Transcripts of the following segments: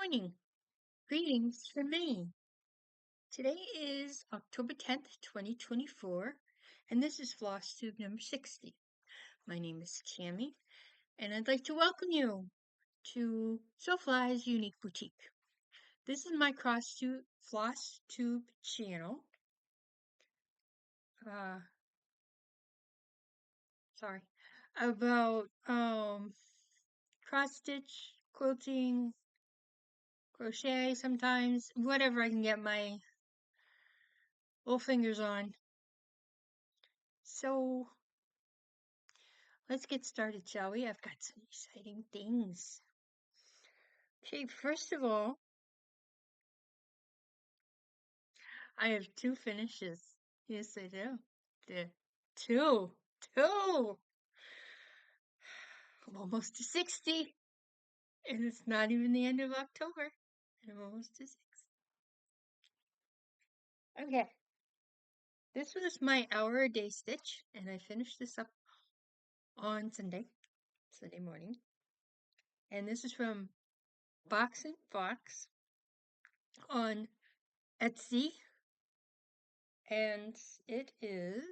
morning. Greetings from Maine. Today is October 10th, 2024, and this is FlossTube number 60. My name is Tammy, and I'd like to welcome you to SoFly's Unique Boutique. This is my FlossTube channel. About cross stitch, quilting, crochet sometimes, whatever I can get my little fingers on. So let's get started, shall we? I've got some exciting things. Okay, first of all, I have two finishes. Yes, I do. Two. I'm almost to 60. And it's not even the end of October. And I'm almost to 60. Okay. This was my hour-a-day stitch, and I finished this up on Sunday morning. And this is from Box+Fox on Etsy. And it is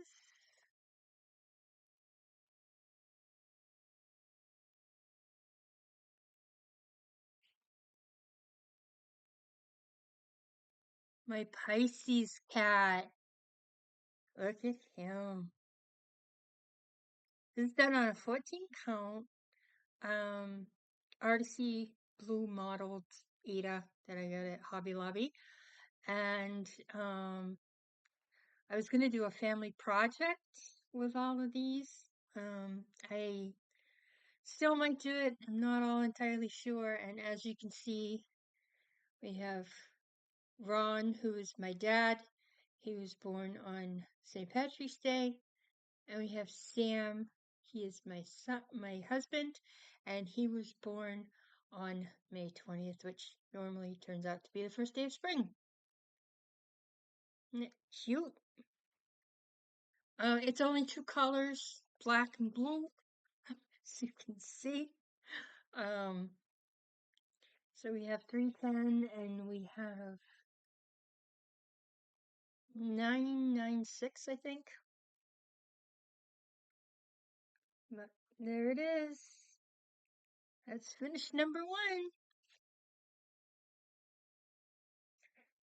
my Pisces cat. Look at him. This is done on a 14 count artsy blue modeled Ada that I got at Hobby Lobby. And I was going to do a family project with all of these. I still might do it. I'm not all entirely sure. And as you can see, we have Ron, who is my dad. He was born on St. Patrick's Day. And we have Sam. He is my son, my husband, and he was born on May 20th, which normally turns out to be the first day of spring. Cute. It's only two colors, black and blue, as you can see. So we have 310 and we have 996, I think. But there it is. That's finished number one.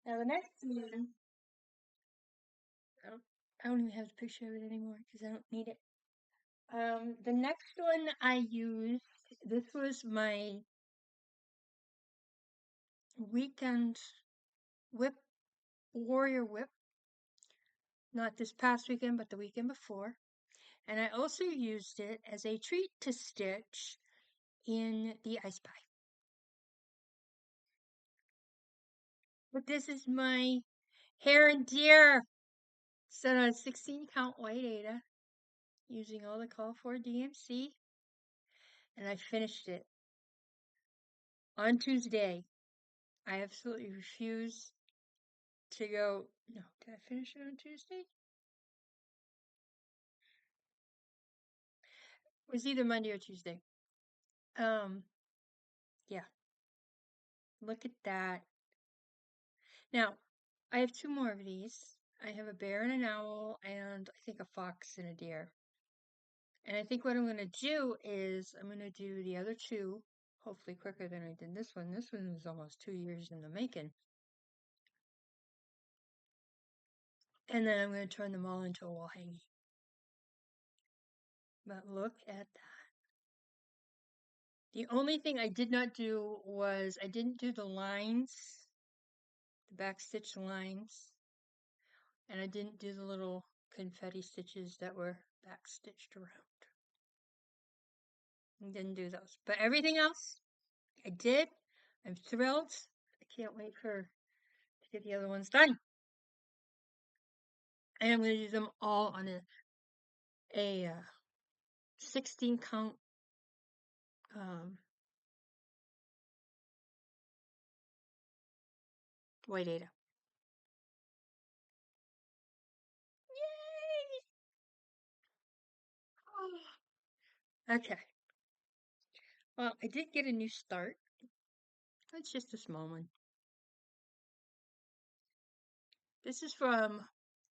Now the next one, I don't even have a picture of it anymore because I don't need it. The next one I used, this was my weekend warrior whip. Not this past weekend, but the weekend before. And I also used it as a treat to stitch in the ice pie. But this is my hare and deer set on 16 count white Ada using all the call for DMC. And I finished it on Tuesday. I absolutely refuse to go. No, did I finish it on Tuesday? It was either Monday or Tuesday. Yeah. Look at that. Now, I have two more of these. I have a bear and an owl, and I think a fox and a deer. And I think what I'm going to do is I'm going to do the other two, hopefully quicker than I did this one. This one was almost 2 years in the making. And then I'm going to turn them all into a wall hanging. But look at that. The only thing I did not do was I didn't do the lines, the backstitch lines, and I didn't do the little confetti stitches that were backstitched around. I didn't do those. But everything else, I did. I'm thrilled. I can't wait to get the other ones done. And I'm going to do them all on a 16 count white Ada. Yay! Okay. Well, I did get a new start. It's just a small one. This is from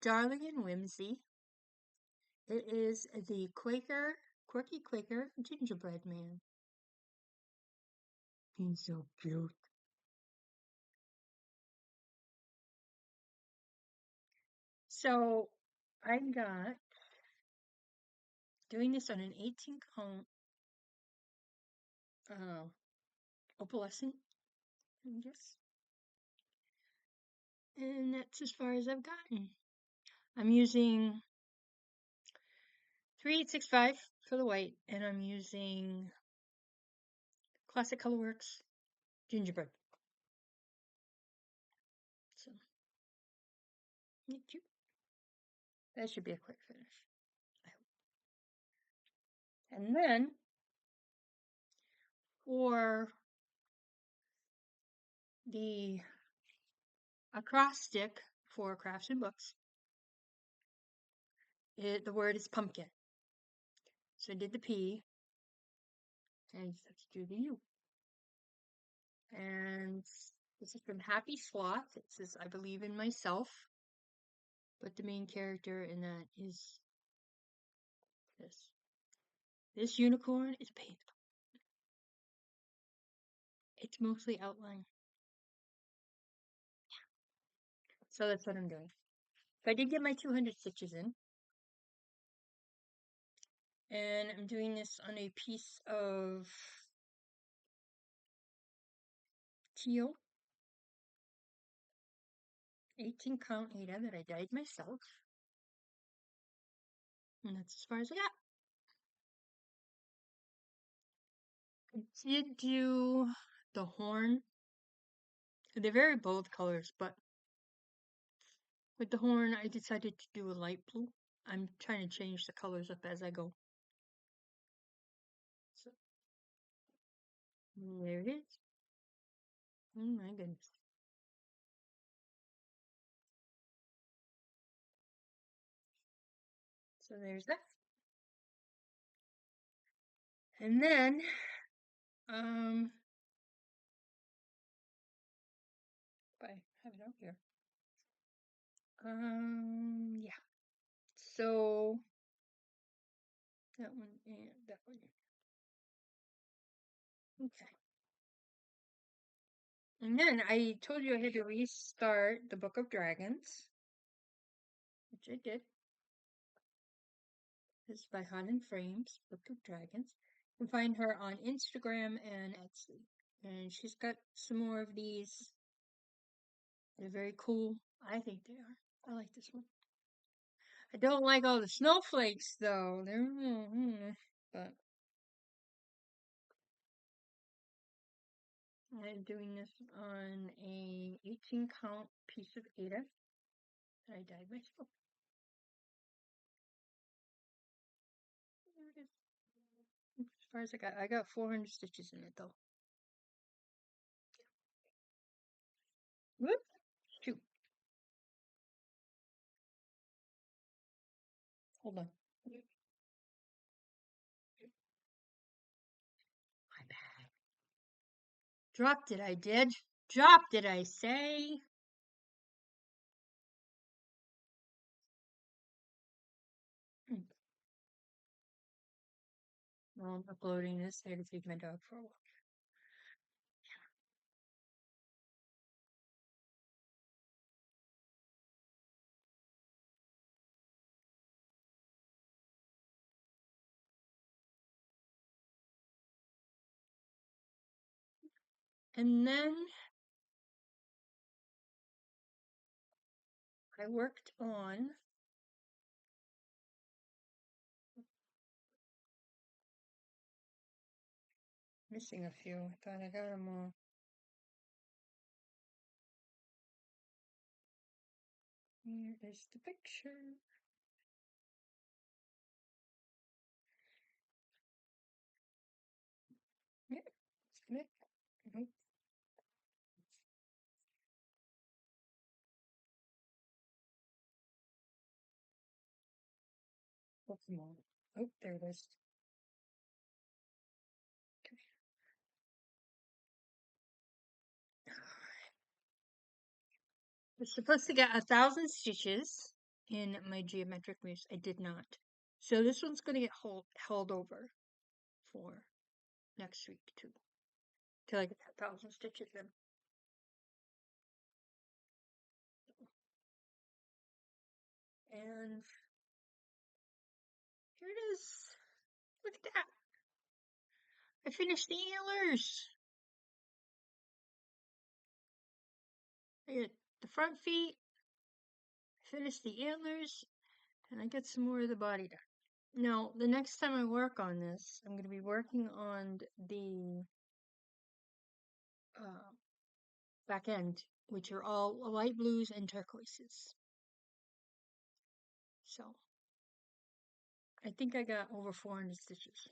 Darling and Whimsy. It is the Quirky Quaker Gingerbread Man. He's so cute. So I got doing this on an 18 count opalescent, I guess. And that's as far as I've gotten. I'm using 3865 for the white, and I'm using Classic Colorworks Gingerbread. So, cute. That should be a quick finish, I hope. And then, for the acrostic for crafts and books, the word is pumpkin. So I did the P, and I just have to do the U. And this is from Happy Sloth. It says, I believe in myself. But the main character in that is this. This unicorn is painted. It's mostly outline. So that's what I'm doing. So I did get my 200 stitches in. And I'm doing this on a piece of teal 18 count Ada that I dyed myself. And that's as far as I got. I did do the horn. They're very bold colors, but with the horn, I decided to do a light blue. I'm trying to change the colors up as I go. So, there it is. Oh my goodness. So there's that. And then, I have it out here. Yeah. So, that one and that one. Okay. And then I told you I had to restart the Book of Dragons, which I did. This is by Han and Frames, Book of Dragons. You can find her on Instagram and Etsy. And she's got some more of these. They're very cool. I think they are. I like this one. I don't like all the snowflakes though. They're but I'm doing this on a 18 count piece of Ada that I dyed myself. There it is. As far as I got 400 stitches in it though. Whoop! Shoot. Hold on. My bad. Dropped it, I did. Dropped it, I say. Well, I'm uploading this. I had to feed my dog for a walk. And then I worked on missing a few. I thought I got them all. Here is the picture. Yeah, it's good. Nope. Pokemon. Oh, there it is. Okay. was supposed to get 1,000 stitches in my geometric moose. I did not. So this one's going to get held over for next week too, till I get 1,000 stitches in. And here it is. Look at that. I finished the antlers. I got the front feet. I finished the antlers. And I got some more of the body done. Now, the next time I work on this, I'm going to be working on the back end, which are all light blues and turquoises. So, I think I got over 400 stitches,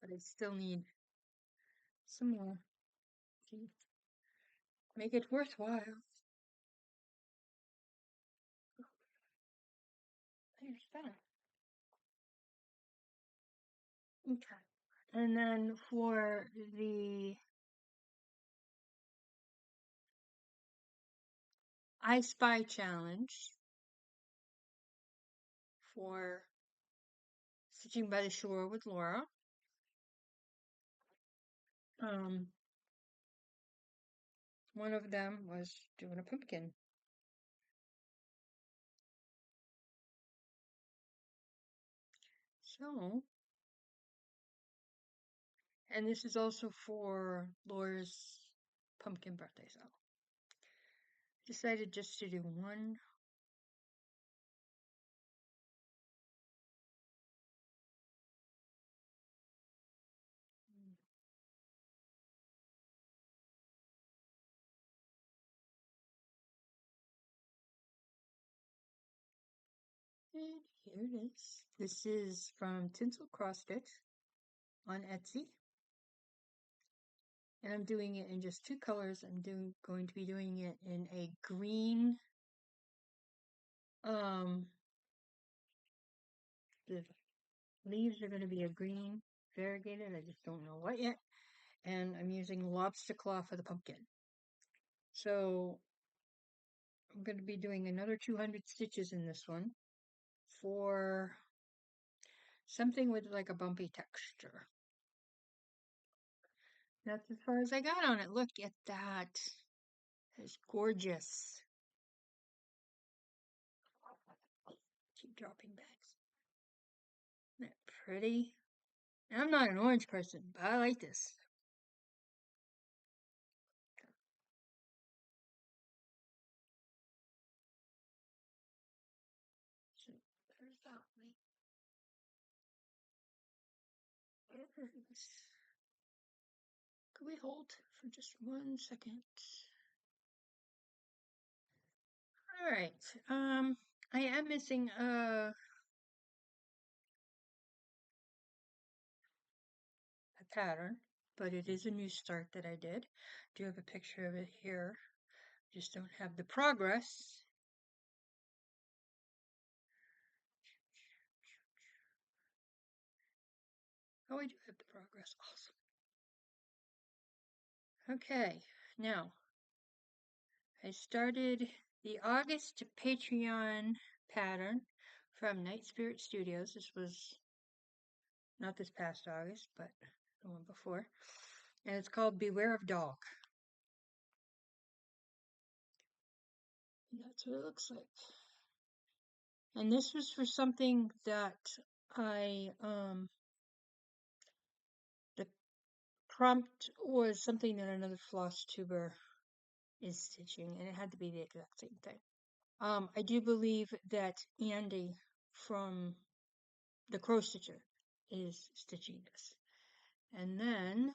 but I still need some more to make it worthwhile. There's that. Okay. And then for the I Spy challenge for Stitching by the Shore with Laura, one of them was doing a pumpkin. So, and this is also for Laura's pumpkin birthday, so decided just to do one. And here it is. This is from Tinsel Cross Stitch on Etsy. And I'm doing it in just two colors. I'm going to be doing it in a green, the leaves are going to be a green variegated. I just don't know what yet. And I'm using lobster claw for the pumpkin. So I'm going to be doing another 200 stitches in this one for something with like a bumpy texture. That's as far as I got on it. Look at that. It's gorgeous. Keep dropping bags. Isn't that pretty? And I'm not an orange person, but I like this. So there's that one. Could we hold for just 1 second? All right. I am missing a pattern, but it is a new start that I did. Do have a picture of it here. Just don't have the progress. Oh, I do have the progress. Awesome. Okay, now I started the August Patreon pattern from Night Spirit Studios. This was not this past August, but the one before. And it's called Beware of Dog. And that's what it looks like. And this was for something that the prompt was something that another floss tuber is stitching, and it had to be the exact same thing. I do believe that Andy from the Crow Stitcher is stitching this. And then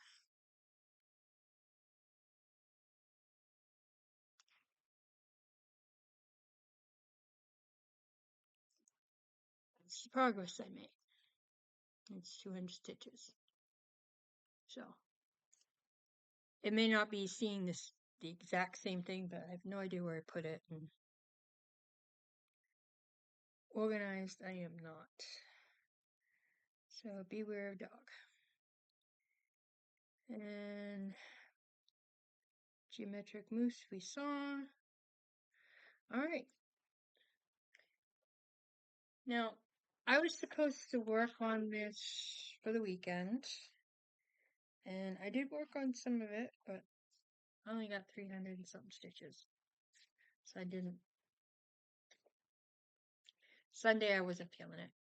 it's the progress I made. It's 200 stitches. So it may not be seeing this the exact same thing, but I have no idea where I put it. And organized, I am not. So beware of dog. And geometric moose we saw. Alright. Now, I was supposed to work on this for the weekend, and I did work on some of it, but I only got 300 and something stitches, so I didn't. Sunday I wasn't feeling it.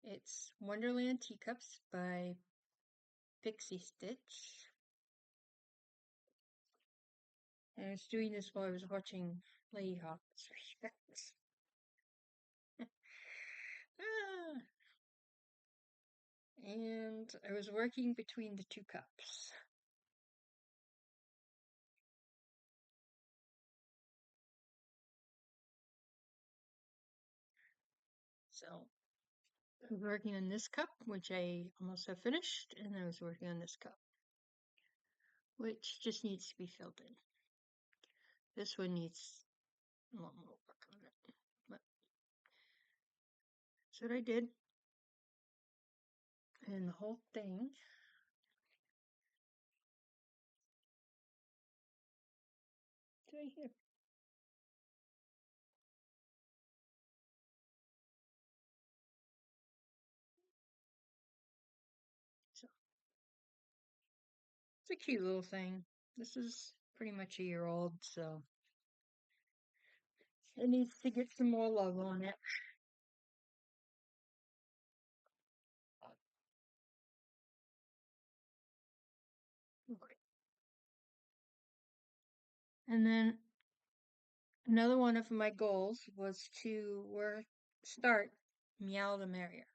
It's Wonderland Teacups by Pixie Stitch. And I was doing this while I was watching Lady Hawk's Respects. Ah, and I was working between the two cups. So I was working on this cup, which I almost have finished, and I was working on this cup, which just needs to be filled in. This one needs a lot more work on it, but that's what I did. And the whole thing is right here. So it's a cute little thing. This is pretty much a year old, so it needs to get some more love on it. And then another one of my goals was to start Meow the Merrier,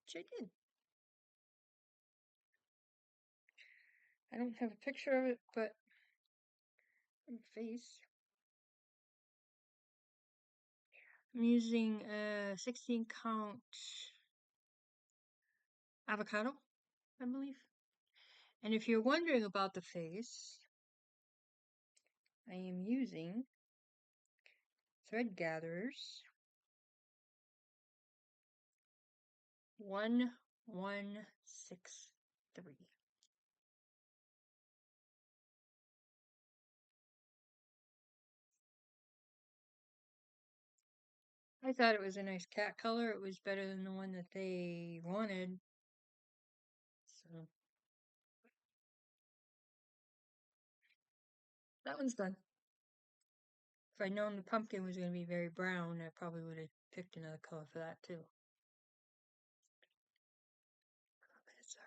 which I did. I don't have a picture of it, but face. I'm using a 16 count avocado, I believe. And if you're wondering about the face, I am using thread gatherers 1163. I thought it was a nice cat color. It was better than the one that they wanted. So that one's done. If I'd known the pumpkin was going to be very brown, I probably would have picked another color for that too. But it's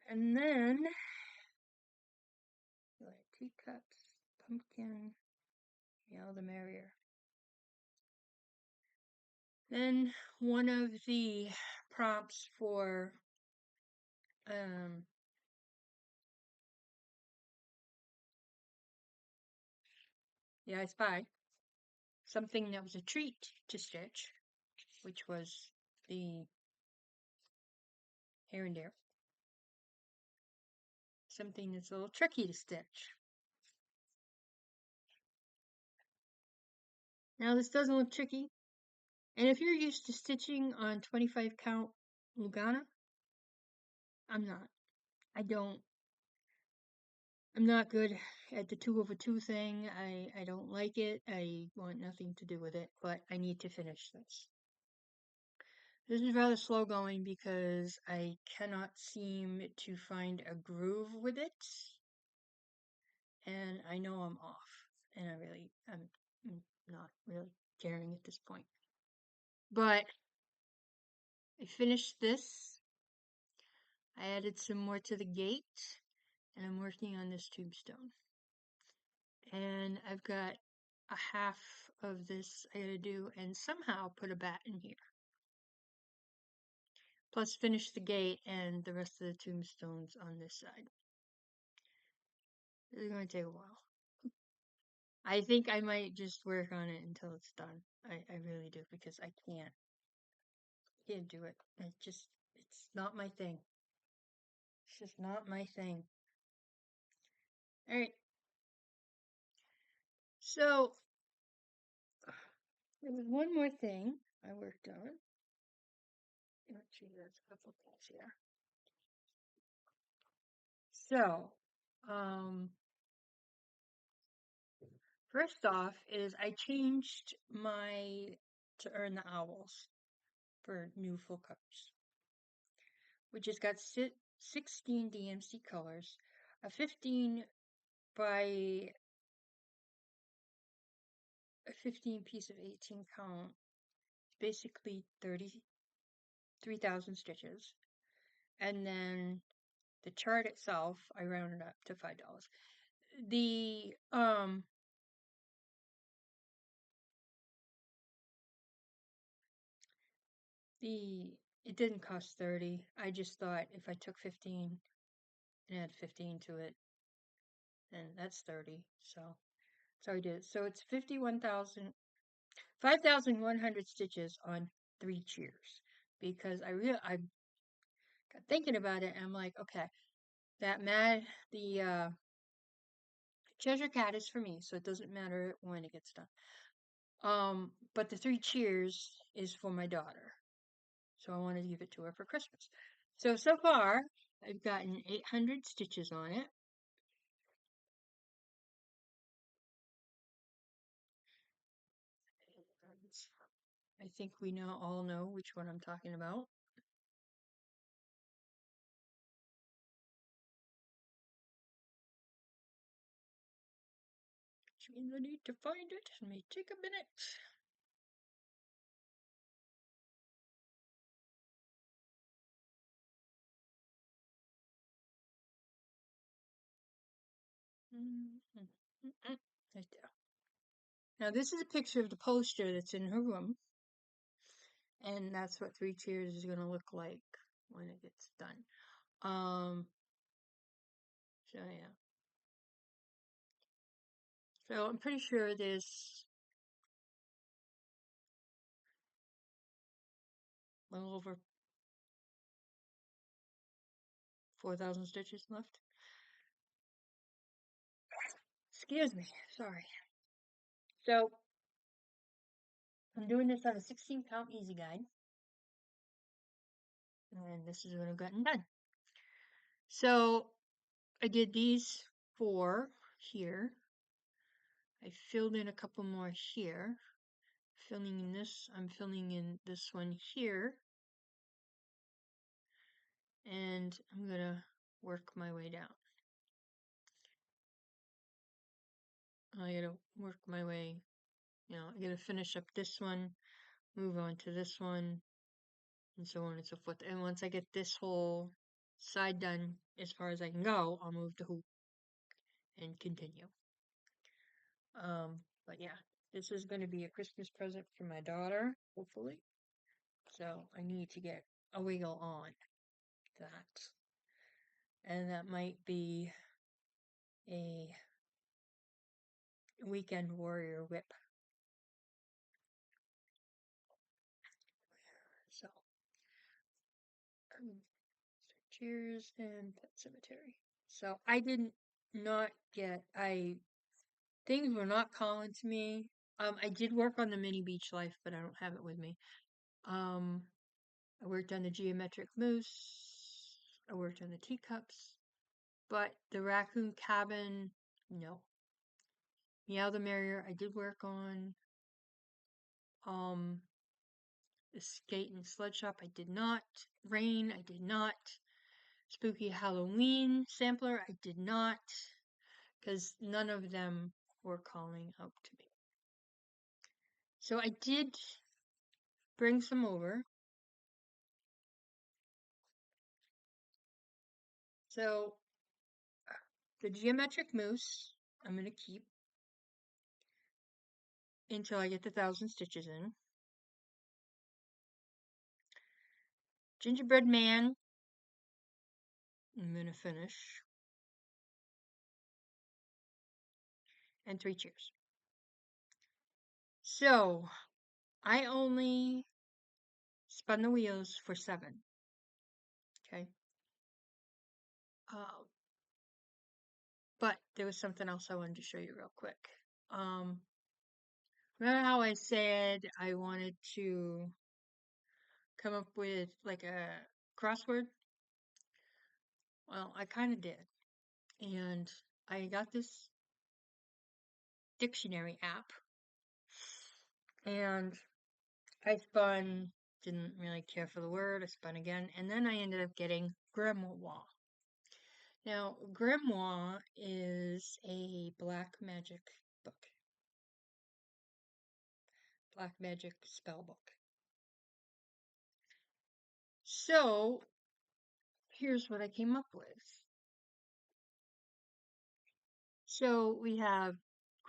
alright. And then, teacups, pumpkin, yeah, the merrier. Then one of the prompts for the I Spy, something that was a treat to stitch, which was the here and there. Something that's a little tricky to stitch. Now this doesn't look tricky, and if you're used to stitching on 25 count Lugana, I'm not. I'm not good at the 2 over 2 thing. I don't like it. I want nothing to do with it, but I need to finish this. This is rather slow going because I cannot seem to find a groove with it. And I know I'm off. And I'm not really caring at this point. But I finished this. I added some more to the gate. And I'm working on this tombstone. And I've got a half of this I gotta do and somehow put a bat in here. Plus finish the gate and the rest of the tombstones on this side. It's gonna take a while. I think I might just work on it until it's done. I really do because I can't do it. It's not my thing. It's just not my thing. Alright. So there was one more thing I worked on. Actually, there's a couple things here. So, First off is I changed my to earn the owls for new full colors, which has got 16 DMC colors, a 15 by a 15 piece of 18 count, basically 33,000 stitches. And then the chart itself, I rounded up to $5. The it didn't cost 30. I just thought if I took 15 and add 15 to it, then that's 30. So I did. So it's 5,100 stitches on 3 cheers because I got thinking about it and I'm like, okay, the Cheshire Cat is for me, so it doesn't matter when it gets done. But the 3 cheers is for my daughter. So I wanted to give it to her for Christmas. So far, I've gotten 800 stitches on it. I think we now all know which one I'm talking about. Which means I need to find it. It may take a minute. Right there. Now this is a picture of the poster that's in her room. And that's what 3 cheers is going to look like when it gets done. So yeah. So I'm pretty sure there's a little over 4,000 stitches left. Excuse me, sorry. So I'm doing this on a 16 count easy guide. And this is what I've gotten done. So I did these 4 here. I filled in a couple more here. Filling in this, I'm filling in this one here. And I'm gonna work my way down. I gotta work my way, I gotta finish up this one, move on to this one, and so on and so forth. And once I get this whole side done as far as I can go, I'll move the hoop and continue. But yeah, this is going to be a Christmas present for my daughter, hopefully. So I need to get a wiggle on that. And that might be a weekend warrior whip. So, cheers and Pet Cemetery. So I didn't not get, things were not calling to me. I did work on the mini beach life, but I don't have it with me. I worked on the geometric moose. I worked on the teacups, but the raccoon cabin, no. Meow the Merrier, I did work on. The skate and sled shop, I did not. Rain, I did not. Spooky Halloween sampler, I did not, because none of them were calling out to me. So I did bring some over. So the geometric moose, I'm going to keep until I get the 1,000 stitches in. Gingerbread Man, I'm going to finish. And 3 cheers. So I only spun the wheels for 7. Okay. But there was something else I wanted to show you real quick. Remember how I said I wanted to come up with like a crossword? Well, I kind of did. And I got this dictionary app. And I spun, didn't really care for the word, I spun again, and then I ended up getting grimoire. Now, grimoire is a black magic book. Black magic spell book. So, here's what I came up with. So, we have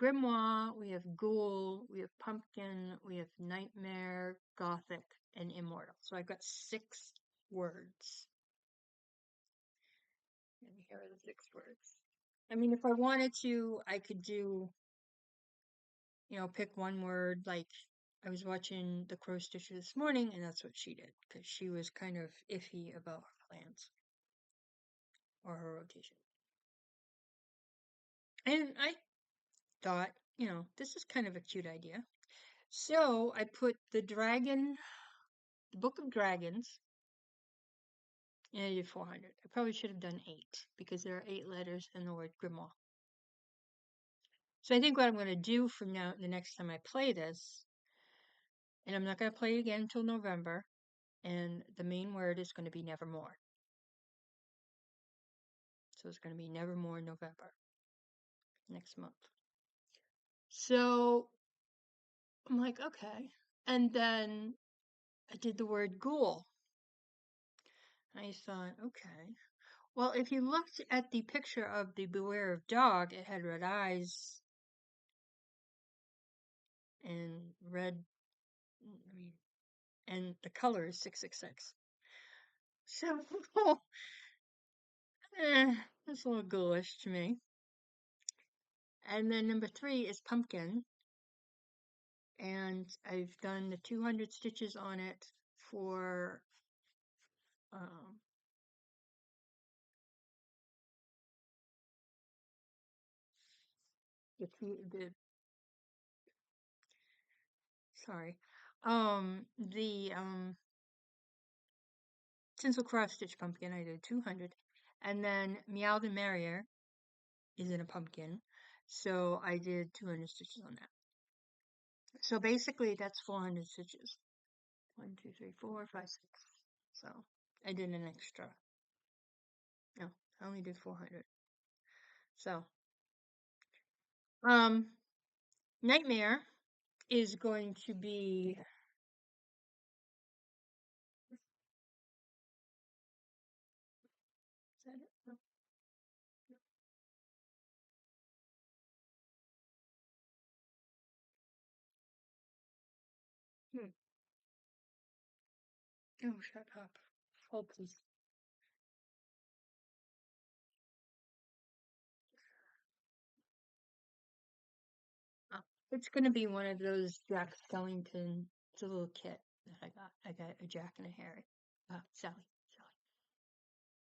grimoire, we have ghoul, we have pumpkin, we have nightmare, gothic, and immortal. So I've got 6 words. And here are the 6 words. I mean, if I wanted to, I could do, pick one word. Like, I was watching The Crow Stitcher this morning, and that's what she did, because she was kind of iffy about her plans or her rotation. And I thought, this is kind of a cute idea. So I put the Book of Dragons, and I did 400. I probably should have done 8, because there are 8 letters in the word grimoire. So I think what I'm going to do from now, the next time I play this, and I'm not going to play it again until November, and the main word is going to be nevermore. So it's going to be nevermore November, next month. So I'm like, okay. And then I did the word ghoul. I thought, okay. Well, if you looked at the picture of the Beware of Dog, it had red eyes and red, and the color is 666. So, that's a little ghoulish to me. And then number 3 is pumpkin. And I've done the 200 stitches on it for the sorry, the Tinsel cross stitch pumpkin. I did 200, and then Meowed and Merrier is in a pumpkin, so I did 200 stitches on that. So basically, that's 400 stitches. 1, 2, 3, 4, 5, 6. So I did an extra. No, I only did 400. So, Nightmare is going to be is that it? Hmm. Oh, shut up. Hold, please. Oh, it's going to be one of those Jack Skellington. It's a little kit that I got. I got a Jack and a Harry. Sally.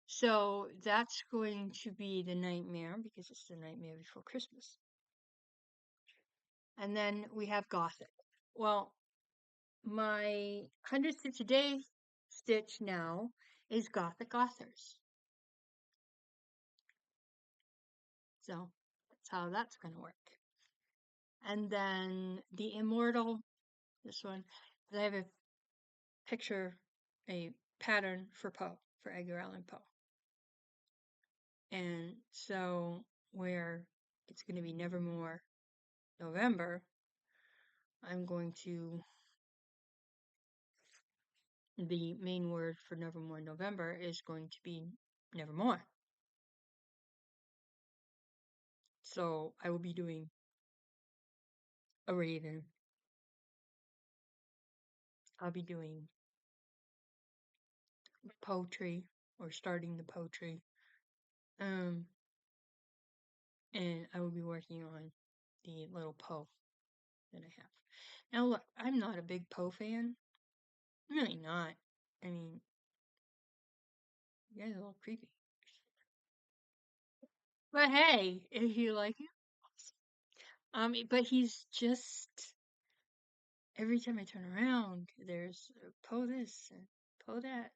So that's going to be the Nightmare, because it's the Nightmare Before Christmas. And then we have Gothic. Well, my 100 Stitch a Day stitch now is Gothic Authors. So that's how that's going to work. And then the Immortal, this one, I have a picture, a pattern for Poe, for Edgar Allan Poe. And so where it's going to be Nevermore November, I'm going to, the main word for Nevermore November is going to be Nevermore. So I will be doing a raven. I'll be doing poetry, or starting the poetry. And I will be working on the little Poe that I have. Now look, I'm not a big Poe fan. I'm really not. I mean, you guys are a little creepy. But hey, if you like him, awesome. But he's just, every time I turn around, there's Poe this and Poe that,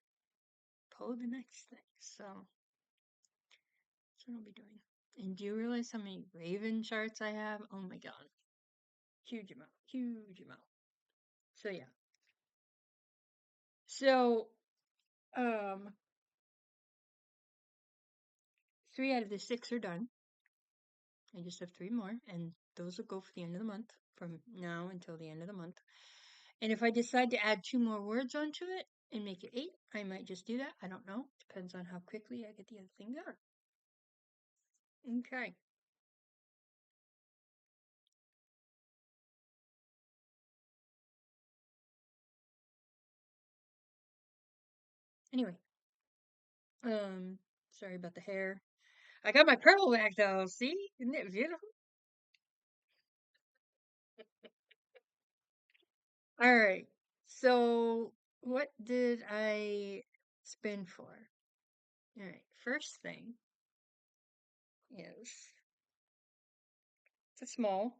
Poe the next thing. So that's what I'll be doing. And do you realize how many raven charts I have? Oh my god. Huge amount. Huge amount. So yeah. So, um, 3 out of the 6 are done. I just have 3 more, and those will go for the end of the month, from now until the end of the month. And if I decide to add 2 more words onto it and make it 8, I might just do that. I don't know. Depends on how quickly I get the other thing done. Okay. Anyway, sorry about the hair. I got my purple back though. See? Isn't it beautiful? All right. So, what did I spin for? All right. First thing is it's a small.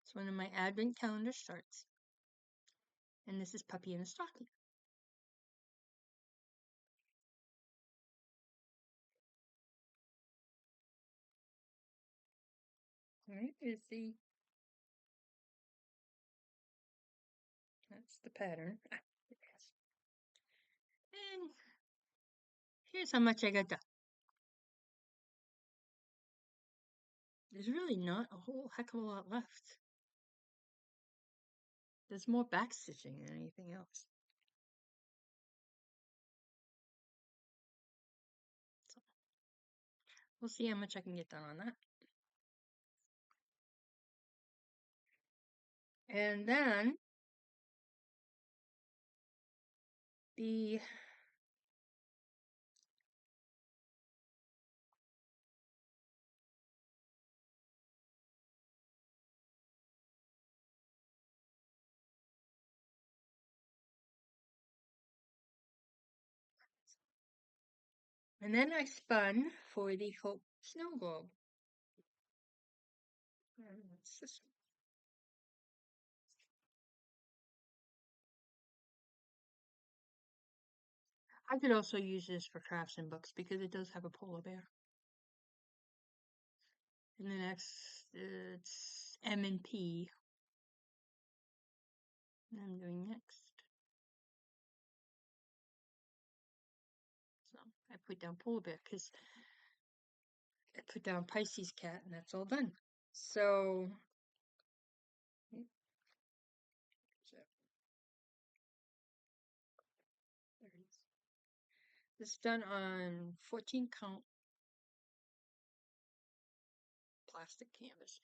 It's one of my advent calendar starts. And this is Puppy in a Stocking. All right. That's the pattern. And here's how much I got done. There's really not a whole heck of a lot left. There's more back stitching than anything else. So we'll see how much I can get done on that. And then the and then I spun for the Hope Snow Globe. And that's this one. I could also use this for crafts and books because it does have a polar bear. And the next, it's M and P. I'm doing next. So I put down polar bear because I put down Pisces cat, and that's all done. So, this is done on 14 count plastic canvas.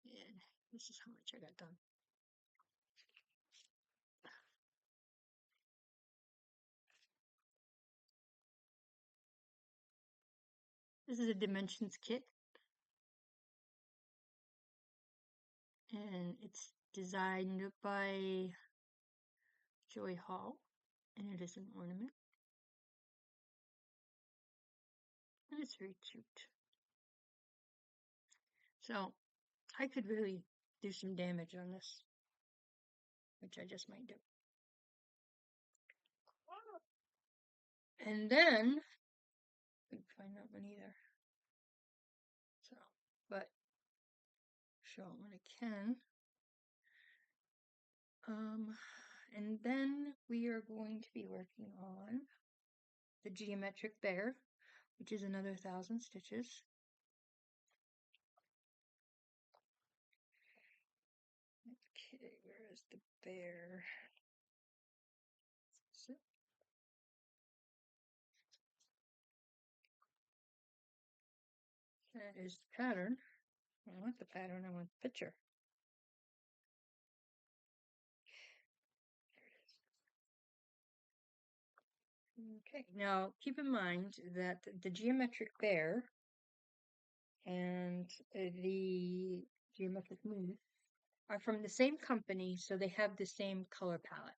And this is how much I got done. This is a dimensions kit. And it's designed by Joy Hall. And it is an ornament. And it's very cute. So, I could really do some damage on this, which I just might do. And then, I couldn't find that one either. So, but show it when I can. And then we are going to be working on the geometric bear, which is another 1,000 stitches. Okay, where is the bear? So, that is the pattern. I want the pattern, I want the picture. Okay, now keep in mind that the geometric bear and the geometric moon are from the same company, so they have the same color palette.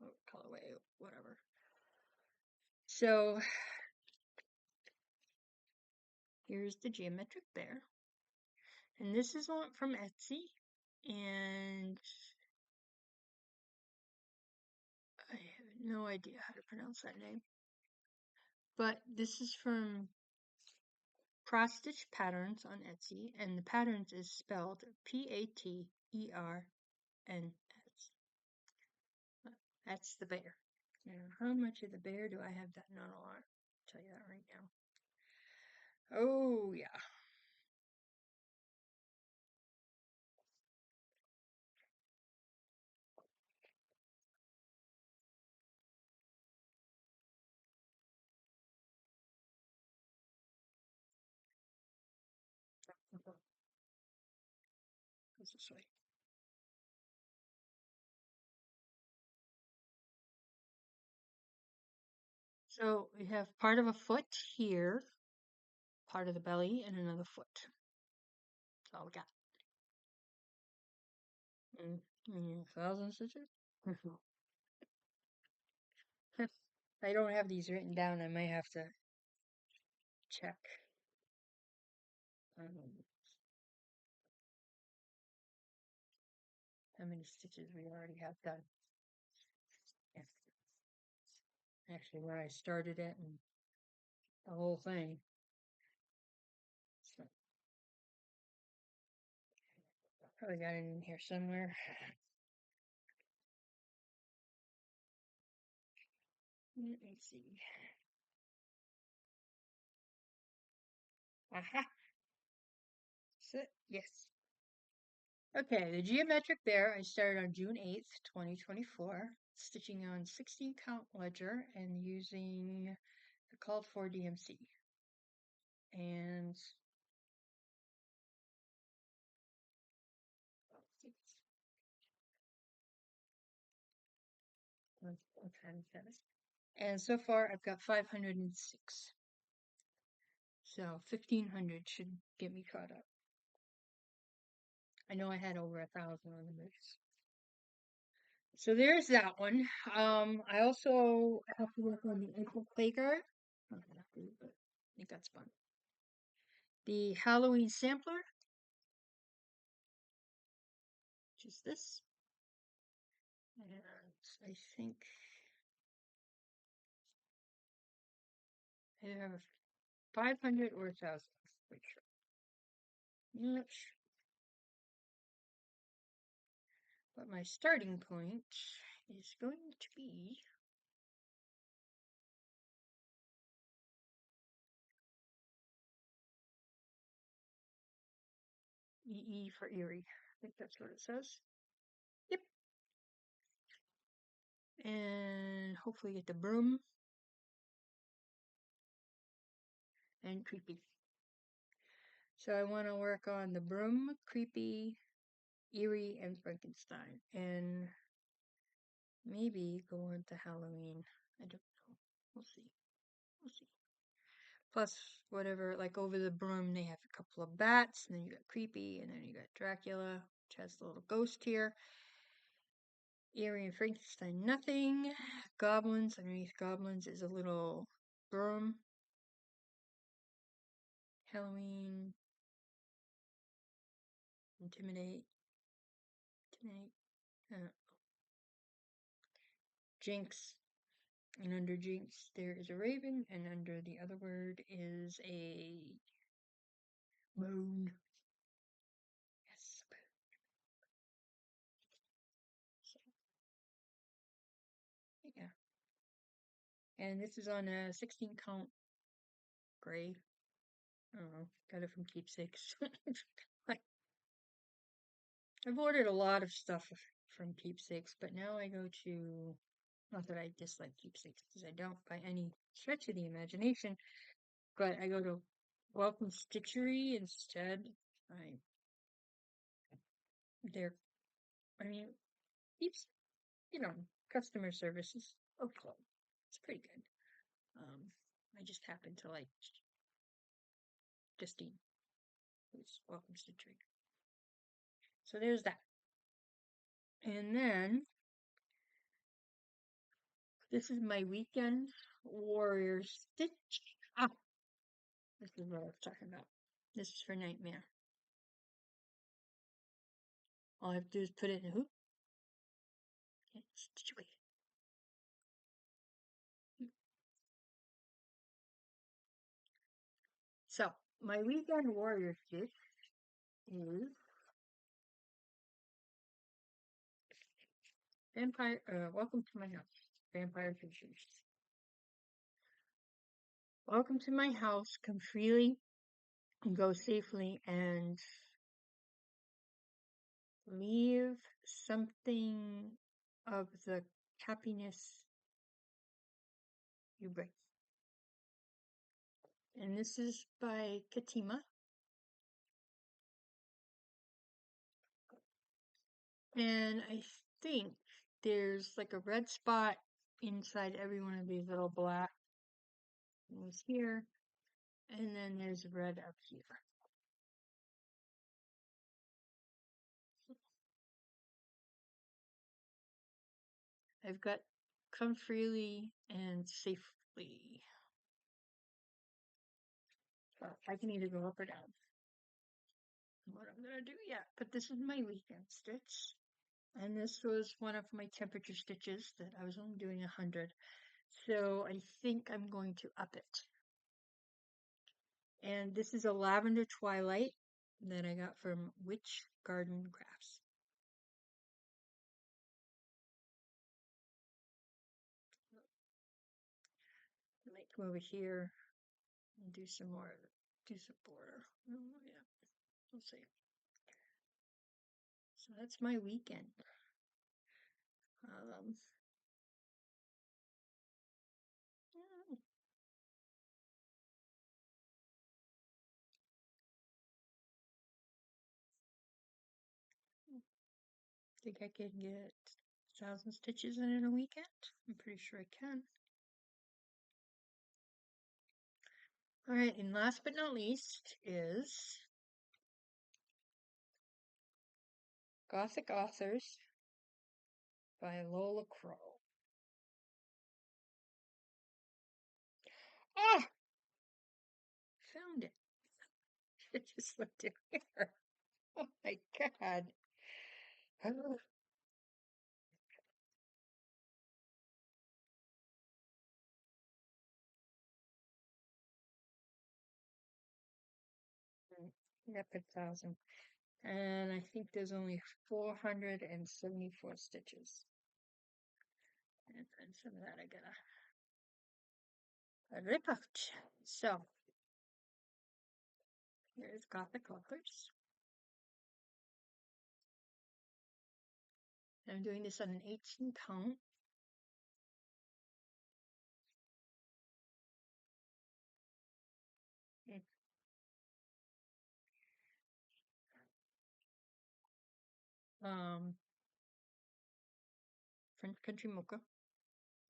Or colorway, whatever. So here's the geometric bear. And this is one from Etsy. And no idea how to pronounce that name. But this is from Stitch Patterns on Etsy, and the Patterns is spelled Paterns. That's the bear. Now, how much of the bear do I have? That not a lot. I'll tell you that right now. Oh yeah. Goes this way. So we have part of a foot here, part of the belly, and another foot. That's all we got. 1,000 stitches? I don't have these written down. I might have to check. How many stitches we already have done. Yeah. Actually, where I started it and the whole thing. So, probably got it in here somewhere. Let me see. Aha! So, yes. Okay, the geometric bear I started on June 8th, 2024, stitching on 16 count ledger and using the called for DMC. And and so far I've got 506. So 1,500 should get me caught up. I know I had over 1,000 on the books. So there's that one. I also have to work on the April Quaker. Not gonna have to, but I think that's fun. The Halloween sampler, which is this. And I think I have 500 or 1,000. Wait, sure. Not sure. But my starting point is going to be EE for Erie. I think that's what it says. Yep. And hopefully get the broom and creepy. So I want to work on the broom, creepy, Eerie, and Frankenstein. And maybe go into Halloween. I don't know. We'll see. We'll see. Plus, whatever, like over the broom, they have a couple of bats, and then you got creepy, and then you got Dracula, which has the little ghost here. Eerie and Frankenstein, nothing. Goblins, underneath goblins is a little broom. Halloween. Intimidate. Jinx. And under Jinx, there is a raven, and under the other word is a moon. Yes. So, yeah. And this is on a 16 count gray. I don't know. Got it from Keepsakes. I've ordered a lot of stuff from Keepsakes, but now I go to, not that I dislike Keepsakes, because I don't by any stretch of the imagination, but I go to Welcome Stitchery instead. They're, I mean, Keeps, customer service is okay. It's pretty good. I just happen to like Justine, who's Welcome Stitchery. So there's that. And then this is my weekend warrior stitch. Ah, this is what I was talking about. This is for Nightmare. All I have to do is put it in a hoop and stitch away. So, my weekend warrior stitch is welcome to my house, vampire creatures. Welcome to my house, come freely and go safely and leave something of the happiness you bring. And this is by Katima. And I think there's like a red spot inside every one of these little black ones here. And then there's red up here. I've got come freely and safely. So I can either go up or down. What I'm gonna do yet, but this is my weekend stitch. And this was one of my temperature stitches that I was only doing 100. So I think I'm going to up it. And this is a lavender twilight that I got from Witch Garden Crafts. I might come over here and do some more, do some border. Oh, yeah, we'll see. So that's my weekend. Think I can get 1,000 stitches in a weekend? I'm pretty sure I can. Alright, and last but not least is Gothic Authors by Lola Crow. Ah! Found it. It just looked in here. Oh my god. Yep, 1,000. And I think there's only 474 stitches. And some of that I gotta rip out. So, here's Gothic Authors. I'm doing this on an 18 count. French Country Mocha,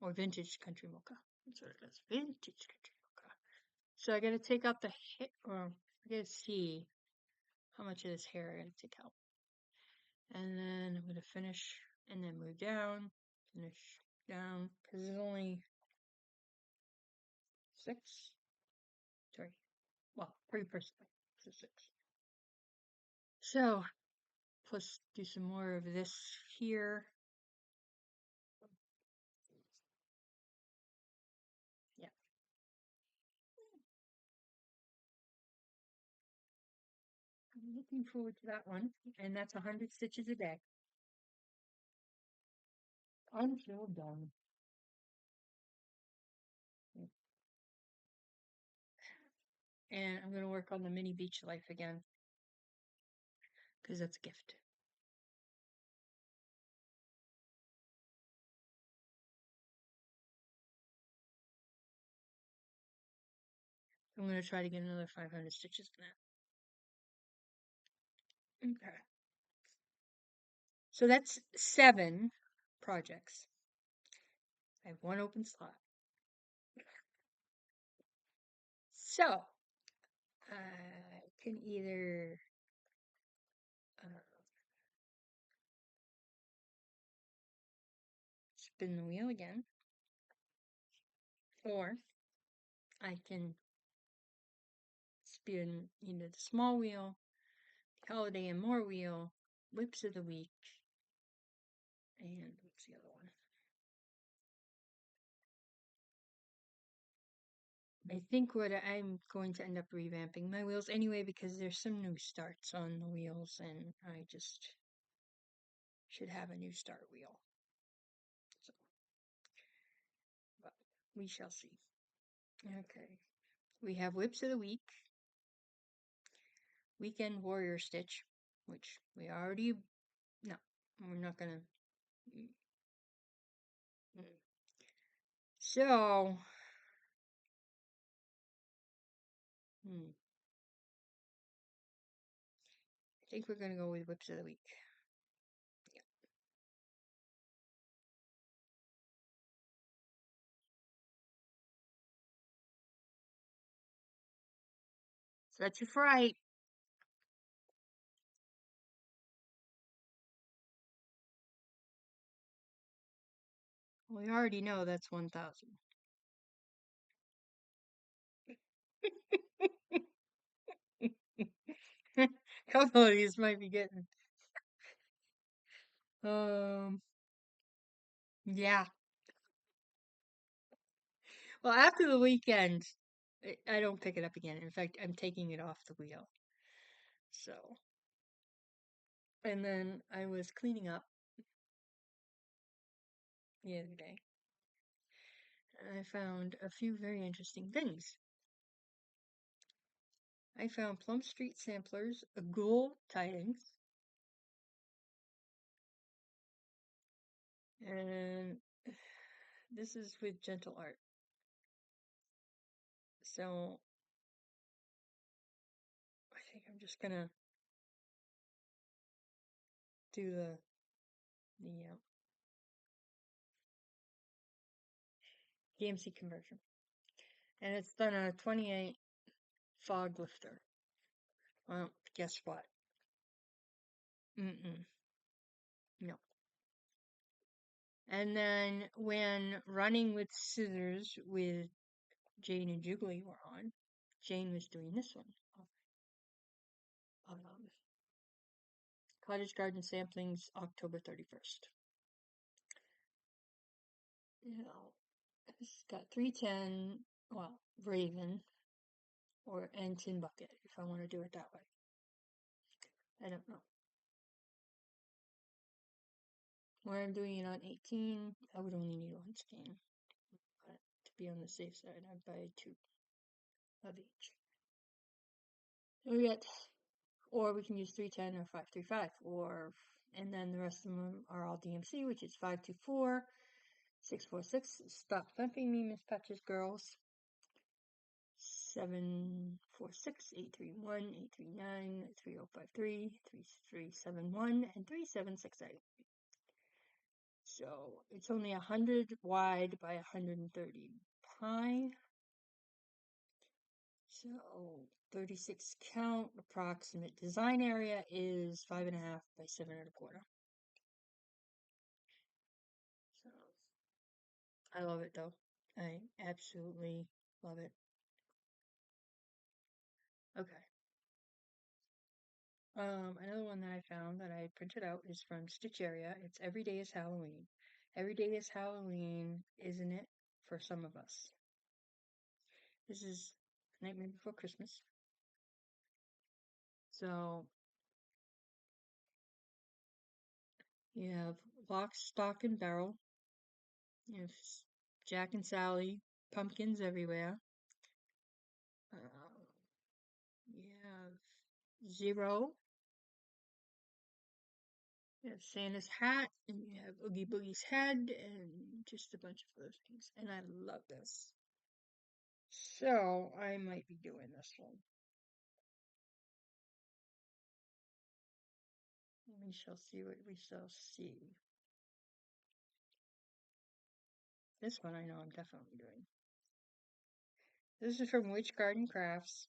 or Vintage Country Mocha. That's what it is. Vintage Country Mocha. So I gotta take out the hair, or I gotta see how much of this hair I gotta take out. And then I'm gonna finish, and then move down, finish down, because there's only 6. Sorry. Well, 3 per side, so 6. So, plus do some more of this here. Yeah. I'm looking forward to that one. And that's 100 stitches a day. Until done. And I'm going to work on the mini beach life again, because that's a gift. I'm going to try to get another 500 stitches in that. Okay. So that's 7 projects. I have 1 open slot. So, I can either spin the wheel again, or I can spin either the small wheel, holiday and more wheel, whips of the week, and what's the other one? I think what I'm going to end up revamping my wheels anyway because there's some new starts on the wheels and I just should have a new start wheel. So, but we shall see. Okay. We have Whips of the Week, Weekend Warrior Stitch, which we already... No, we're not gonna... So... I think we're gonna go with Whips of the Week. Yeah. So that's your fright. We already know that's 1,000. A couple of these might be getting... Yeah. Well, after the weekend, I don't pick it up again. In fact, I'm taking it off the wheel. So, and then I was cleaning up the other day, and I found a few very interesting things. I found Plum Street Samplers, Ghoul Tidings, and this is with Gentle Art. So, I think I'm just gonna do the DMC conversion. And it's done a 28 fog lifter. Well, guess what? No. And then when running with scissors with Jane and Jubilee were on, Jane was doing this one. Cottage Garden Samplings, October 31st. It's got 310, well, Raven, and Tin Bucket, if I want to do it that way. I don't know. Where I'm doing it on 18, I would only need one skein. But to be on the safe side, I'd buy 2 of each. Or we can use 310 or 535, and then the rest of them are all DMC, which is 524, 646. Stop thumping me, Miss Patches girls. 746, 831, 839, 3053, 3371, and 3768. So it's only 100 wide by 130 high. So 36 count, approximate design area is 5.5 by 7.25. So I love it though. I absolutely love it. Okay. Another one that I found that I printed out is from Stitch Area. It's Every Day is Halloween. Every day is Halloween, isn't it? For some of us. This is Nightmare Before Christmas. So you have Lock, Stock, and Barrel. You have Jack and Sally, pumpkins everywhere. You have Zero. You have Santa's hat, and you have Oogie Boogie's head, and just a bunch of other things. And I love this. So I might be doing this one. We shall see what we shall see. This one I know I'm definitely doing. This is from Witch Garden Crafts.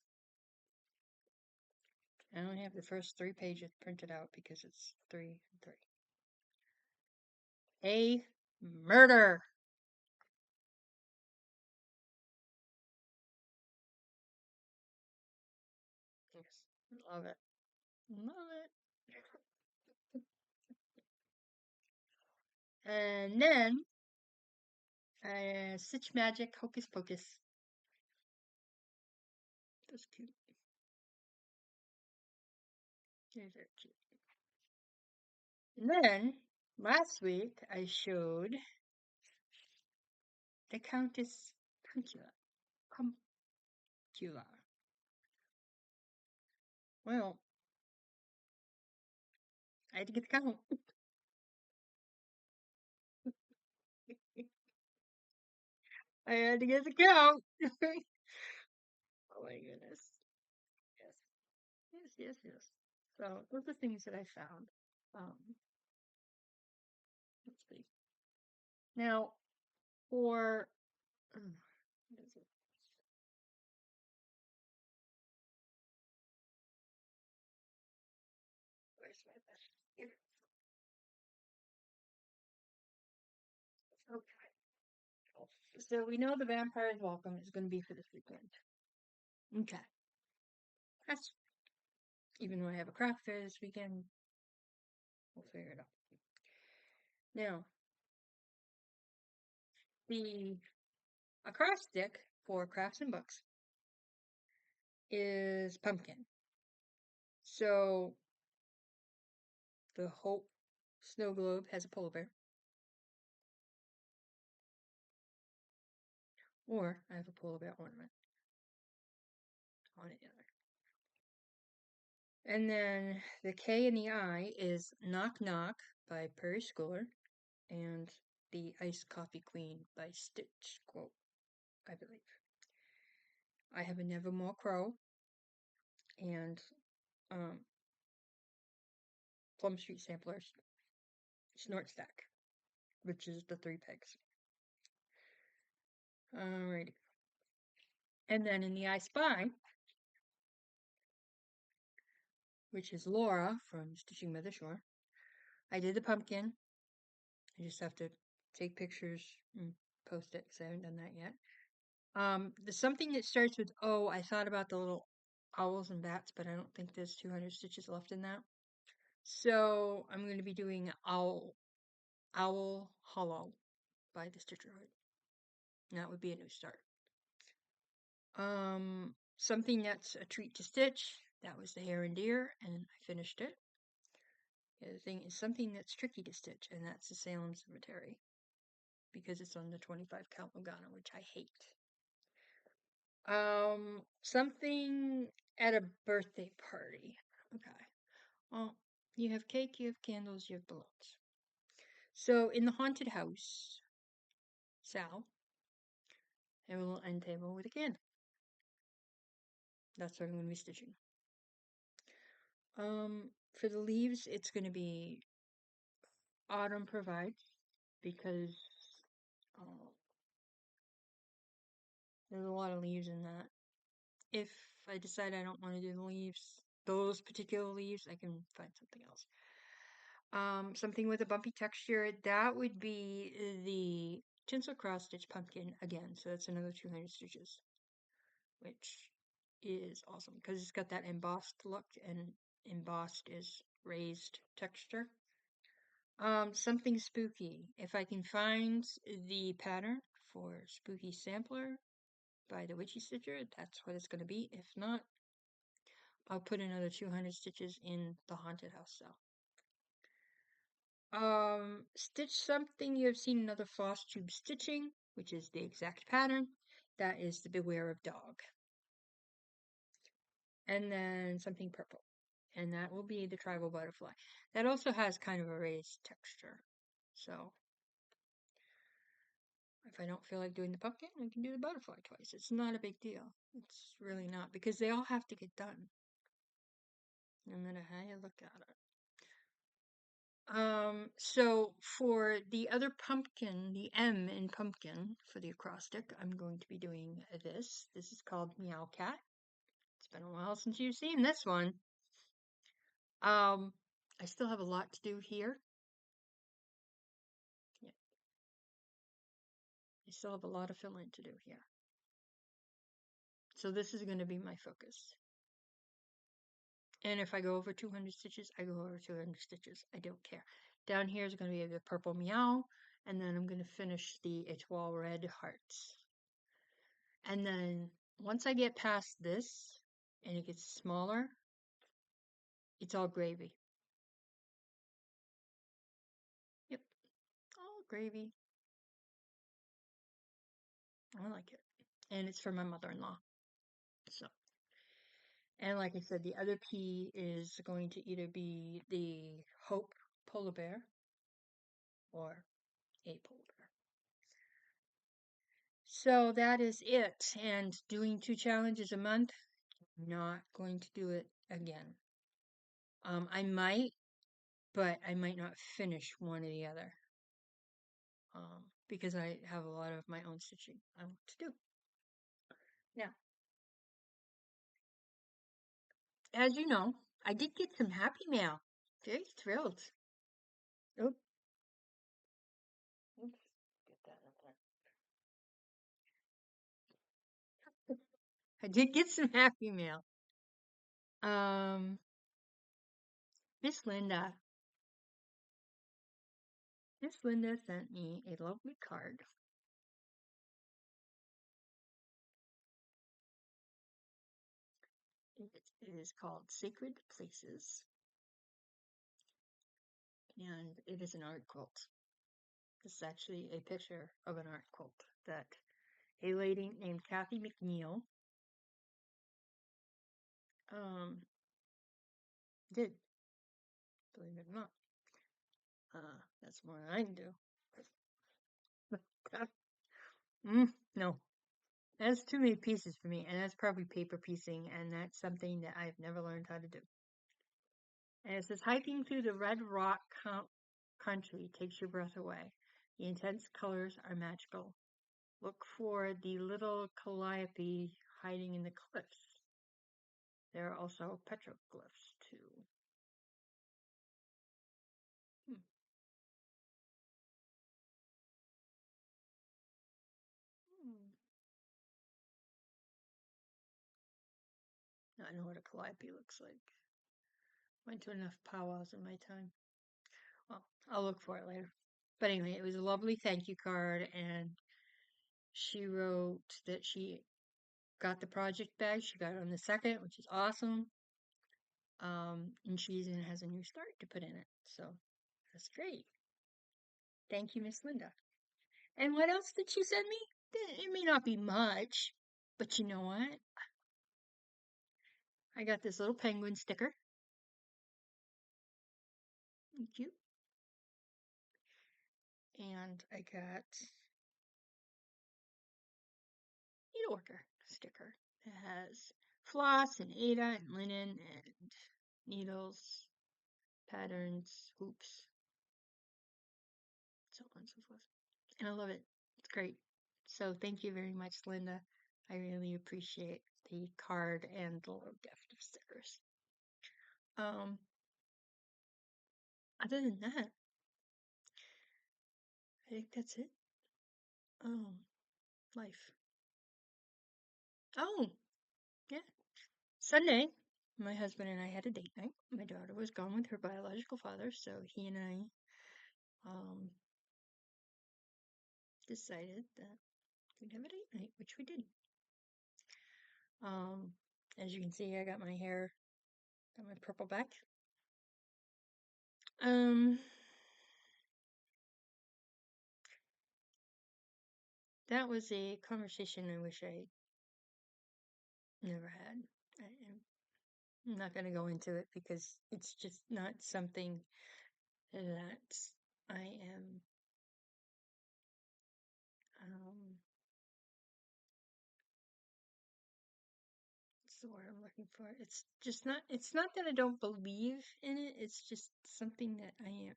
I only have the first 3 pages printed out because it's 3 and 3. A murder! Yes, love it. Love it. And then, Stitch Magic Hocus Pocus. That's cute. These are cute. And then, last week, I showed the Countess Puncula. Well, I had to get the count. I had to get the count. Oh my goodness. Yes. Yes, yes, yes. So, those are things that I found. Um, let's see. Now, for what is it? Where's my best? Here. Okay. So we know the Vampire's Welcome is going to be for this weekend. Okay. That's even though I have a craft fair this weekend, we'll figure it out. Now, the acrostic for crafts and books is pumpkin. So the Hope snow globe has a polar bear. Or I have a polar bear ornament on it. And then the K and the I is Knock Knock by Perry Schooler and the Iced Coffee Queen by Stitch quote, I believe. I have a Nevermore Crow and Plum Street Samplers Snort Stack, which is the 3 pegs. Alrighty. And then in the I Spy, which is Laura from Stitching by the Shore, I did the pumpkin. I just have to take pictures and post it because I haven't done that yet. There's something that starts with O. I thought about the little owls and bats, but I don't think there's 200 stitches left in that. So I'm going to be doing Owl Hollow by the Stitcherhood. That would be a new start. Something that's a treat to stitch. That was the Hare and Deer, and I finished it. The other thing is something that's tricky to stitch, and that's the Salem Cemetery, because it's on the 25 count Lugana, which I hate. Something at a birthday party. Okay. Well, you have cake, you have candles, you have balloons. So in the haunted house, Sal, I have a little end table with a candle. That's what I'm going to be stitching. For the leaves, it's going to be Autumn Provides, because there's a lot of leaves in that. If I decide I don't want to do the leaves, those particular leaves, I can find something else. Something with a bumpy texture, that would be the Tinsel Cross Stitch Pumpkin again, so that's another 200 stitches, which is awesome because it's got that embossed look, and embossed is raised texture. Something spooky. If I can find the pattern for Spooky Sampler by the Witchy Stitcher, that's what it's going to be. If not, I'll put another 200 stitches in the haunted house cell. Stitch something you have seen in other FlossTube stitching, which is the exact pattern. That is the Beware of Dog. And then something purple. And that will be the Tribal Butterfly. That also has kind of a raised texture. So, if I don't feel like doing the pumpkin, I can do the butterfly twice. It's not a big deal. It's really not, because they all have to get done. No matter how you look at it. So for the other pumpkin, the M in pumpkin for the acrostic, I'm going to be doing this. This is called Meow Cat. It's been a while since you've seen this one. I still have a lot to do here. Yeah. I still have a lot of fill-in to do here. So this is going to be my focus. And if I go over 200 stitches, I go over 200 stitches. I don't care. Down here is going to be the purple meow, and then I'm going to finish the Etoile red hearts. And then once I get past this, and it gets smaller, it's all gravy. Yep, all gravy. I like it. And it's for my mother-in-law. So, and like I said, the other P is going to either be the Hope polar bear or a polar bear. So that is it. And doing 2 challenges a month, not going to do it again. I might, but I might not finish one or the other. Because I have a lot of my own stitching I want to do. Now, as you know, I did get some happy mail. Very thrilled. Oops. Oops. Get that in there. I did get some happy mail. Um, Miss Linda. Miss Linda sent me a lovely card. It is called Sacred Places, and it is an art quilt. This is actually a picture of an art quilt that a lady named Kathy McNeil um, did, believe it or not. That's more than I can do. No, that's too many pieces for me, and that's probably paper piecing, and that's something that I've never learned how to do. And it says, hiking through the red rock country takes your breath away. The intense colors are magical. Look for the little calliope hiding in the cliffs. There are also petroglyphs, too. Hmm. Hmm. I know what a calliope looks like. Went to enough powwows in my time. Well, I'll look for it later. But anyway, it was a lovely thank you card, and she wrote that she got the project bag. She got it on the 2nd, which is awesome. And she even has a new start to put in it. So that's great. Thank you, Miss Linda. And what else did she send me? It may not be much, but you know what? I got this little penguin sticker. Cute. And I got needleworker sticker. It has floss and Ada and linen and needles, patterns, hoops, so on and so forth. And I love it. It's great. So thank you very much, Linda. I really appreciate the card and the little gift of stickers. Other than that, I think that's it. Life. Oh, yeah. Sunday, my husband and I had a date night. My daughter was gone with her biological father, so he and I decided that we'd have a date night, which we did. Um, as you can see, I got my hair, got my purple back. That was a conversation I wish I never had. I'm not going to go into it because it's just not something that I am what's the word I'm looking for? It's not that I don't believe in it, it's just something that I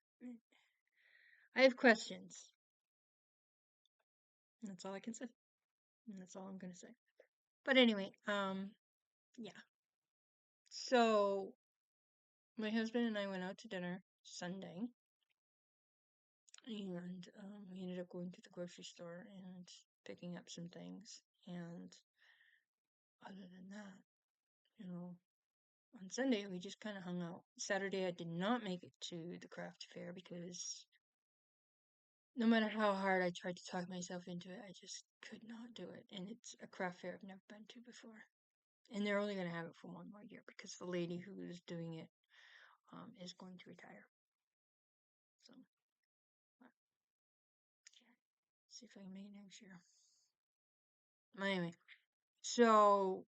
have questions. And that's all I can say. And that's all I'm going to say. But anyway, yeah. So my husband and I went out to dinner Sunday, and we ended up going to the grocery store and picking up some things. And other than that, you know, on Sunday we just kind of hung out. Saturday I did not make it to the craft fair because no matter how hard I tried to talk myself into it, I just could not do it. And it's a craft fair I've never been to before. And they're only going to have it for 1 more year because the lady who is doing it is going to retire. So, see if I can make it next year. Anyway, so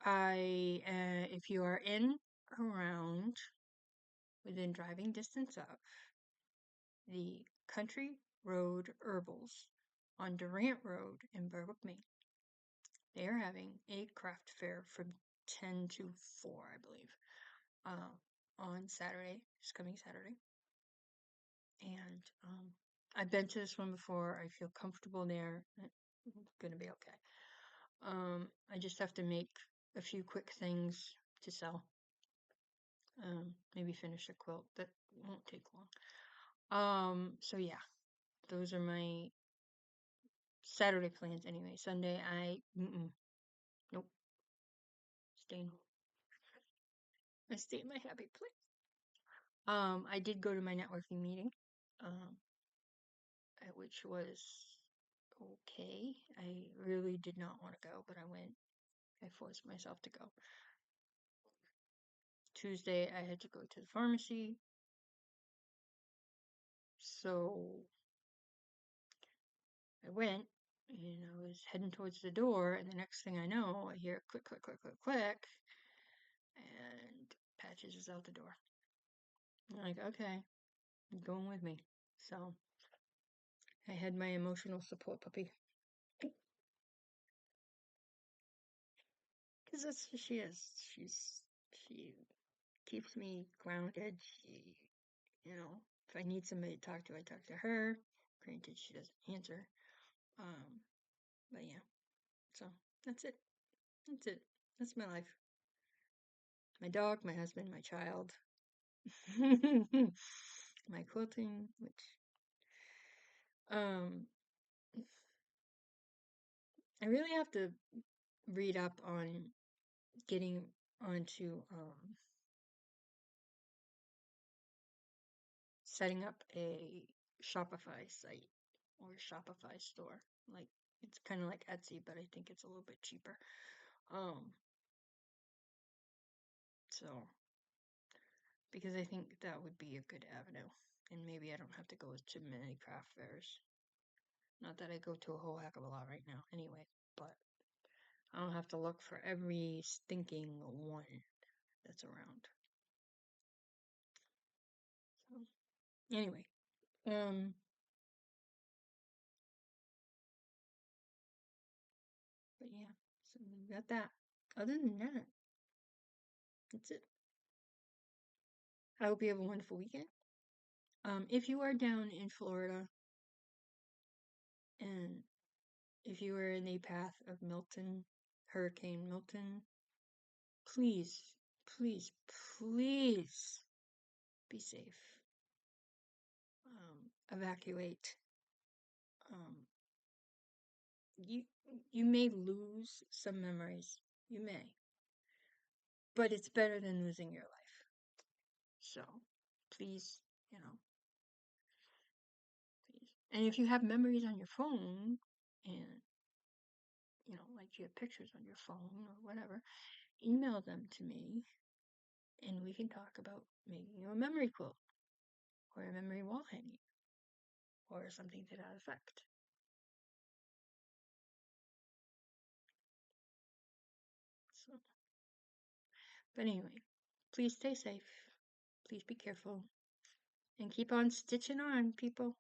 if you are in, around, within driving distance of the Country Road Herbals on Durant Road in Berwick, Maine, they are having a craft fair from 10 to 4, I believe, on Saturday, this coming Saturday. And I've been to this one before. I feel comfortable there. It's gonna be okay. I just have to make a few quick things to sell. Maybe finish a quilt. That won't take long. So yeah, those are my Saturday plans anyway. Sunday, nope, staying home. I stay in my happy place. I did go to my networking meeting, which was okay. I really did not want to go, but I went. I forced myself to go. Tuesday, I had to go to the pharmacy. So I went, and I was heading towards the door, and the next thing I know, I hear click, click, click, click, click, and Patches is out the door. I'm like, okay, you're going with me. So I had my emotional support puppy. Because that's who she is. She keeps me grounded. If I need somebody to talk to, I talk to her. Granted, she doesn't answer. But yeah. So that's it. That's it. That's my life. My dog, my husband, my child. My quilting, which I really have to read up on getting onto setting up a Shopify site or Shopify store. Like, it's kind of like Etsy, but I think it's a little bit cheaper. So because I think that would be a good avenue, and maybe I don't have to go to many craft fairs. Not that I go to a whole heck of a lot right now anyway, but I don't have to look for every stinking one that's around. So, anyway, but yeah, so we got that. Other than that, that's it. I hope you have a wonderful weekend. If you are down in Florida, and if you are in the path of Hurricane Milton, please, please, please be safe. Evacuate. You may lose some memories. You may. But it's better than losing your life. So, please, please. And if you have memories on your phone, and, like you have pictures on your phone or whatever, email them to me, and we can talk about making you a memory quilt, or a memory wall hanging, or something to that effect. So, but anyway, please stay safe. Please be careful. And keep on stitching on, people.